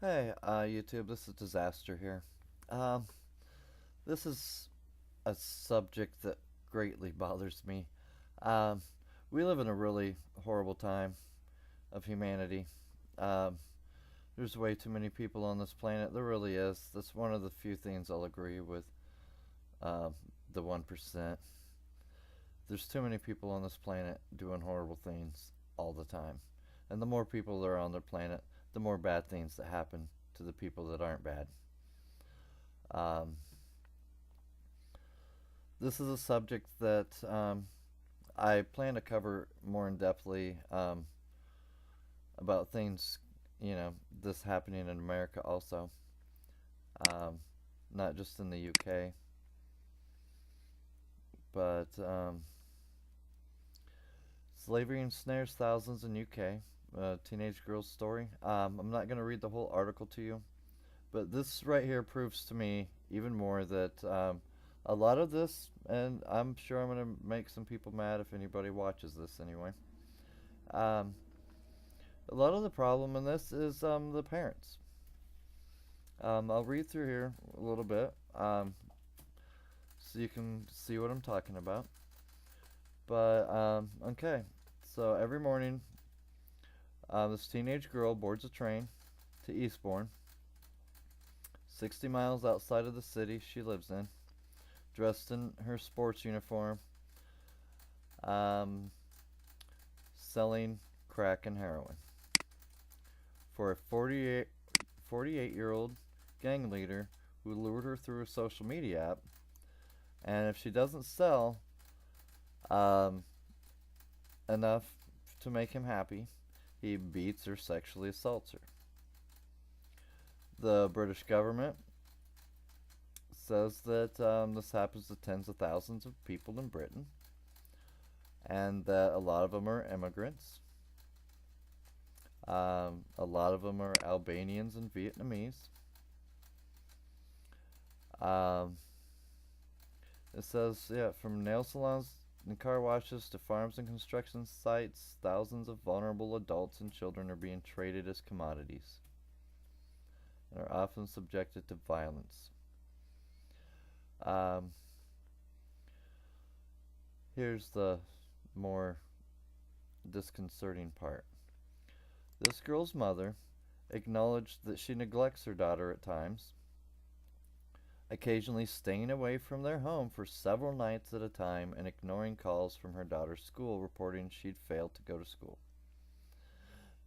Hey, YouTube, this is Disaster here. Um, this is a subject that greatly bothers me. Um, we live in a really horrible time of humanity. Um, there's way too many people on this planet. There really is. That's one of the few things I'll agree with uh, the 1%. There's too many people on this planet doing horrible things all the time. And the more people there are on the planet, the more bad things that happen to the people that aren't bad. Um, this is a subject that I plan to cover more in depthly about things, this happening in America also, um, not just in the UK, but slavery ensnares thousands in UK. Teenage girl's story. I'm not going to read the whole article to you, but this right here proves to me even more that a lot of this, and I'm sure I'm going to make some people mad if anybody watches this anyway. Um, a lot of the problem in this is the parents. I'll read through here a little bit so you can see what I'm talking about. But, okay. So every morning, this teenage girl boards a train to Eastbourne, 60 miles outside of the city she lives in, dressed in her sports uniform, um, selling crack and heroin for a 48-year-old gang leader who lured her through a social media app. And if she doesn't sell um, enough to make him happy, he beats or sexually assaults her. The British government says that this happens to tens of thousands of people in Britain, and that a lot of them are immigrants. A lot of them are Albanians and Vietnamese. Um, it says, yeah, from nail salons and car washes to farms and construction sites, thousands of vulnerable adults and children are being traded as commodities and are often subjected to violence. Um, here's the more disconcerting part. This girl's mother acknowledged that she neglects her daughter at times, occasionally staying away from their home for several nights at a time and ignoring calls from her daughter's school reporting she'd failed to go to school.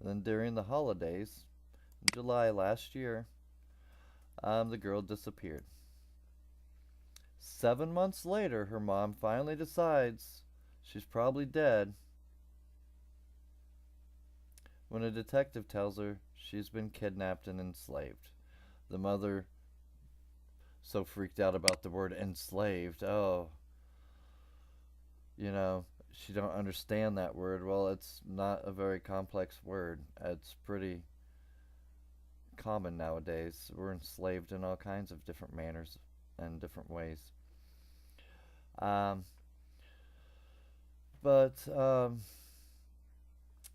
And then during the holidays, in July last year, the girl disappeared. 7 months later, her mom finally decides she's probably dead when a detective tells her she's been kidnapped and enslaved. The mother, so freaked out about the word enslaved, oh, she don't understand that word. Well, it's not a very complex word. It's pretty common nowadays. We're enslaved in all kinds of different manners and different ways. Um, but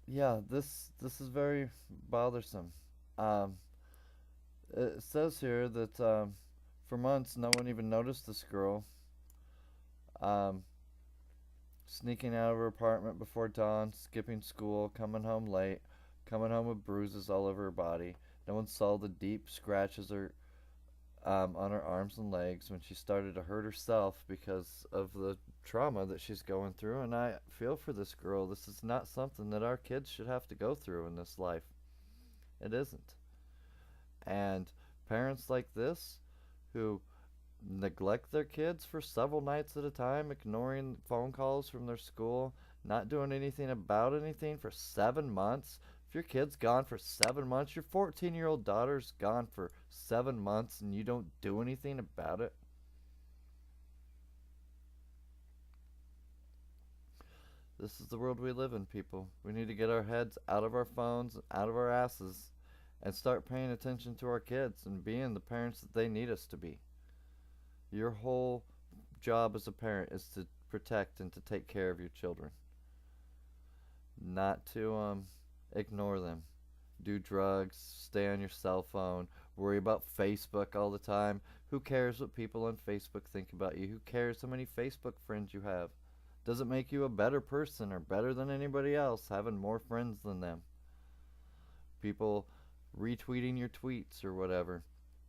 yeah, this is very bothersome. Um, it says here that for months no one even noticed this girl um, sneaking out of her apartment before dawn, skipping school, coming home late, coming home with bruises all over her body. No one saw the deep scratches on her arms and legs when she started to hurt herself because of the trauma that she's going through. And I feel for this girl. This is not something that our kids should have to go through in this life. It isn't. And parents like this who neglect their kids for several nights at a time, ignoring phone calls from their school, not doing anything about anything for 7 months. If your kid's gone for 7 months, your 14-year-old daughter's gone for 7 months, and you don't do anything about it. This is the world we live in, people. We need to get our heads out of our phones, out of our asses, and start paying attention to our kids and being the parents that they need us to be. Your whole job as a parent is to protect and to take care of your children, not to ignore them. do drugs, stay on your cell phone, worry about Facebook all the time. Who cares what people on Facebook think about you? Who cares how many Facebook friends you have? Does it make you a better person or better than anybody else having more friends than them? People retweeting your tweets or whatever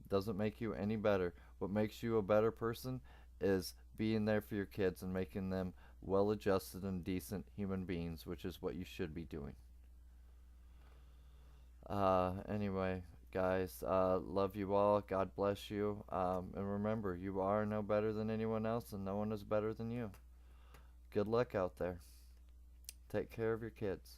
doesn't make you any better. What makes you a better person is being there for your kids and making them well adjusted and decent human beings, which is what you should be doing. Anyway, guys, love you all. God bless you. And remember, you are no better than anyone else, and no one is better than you. Good luck out there. Take care of your kids.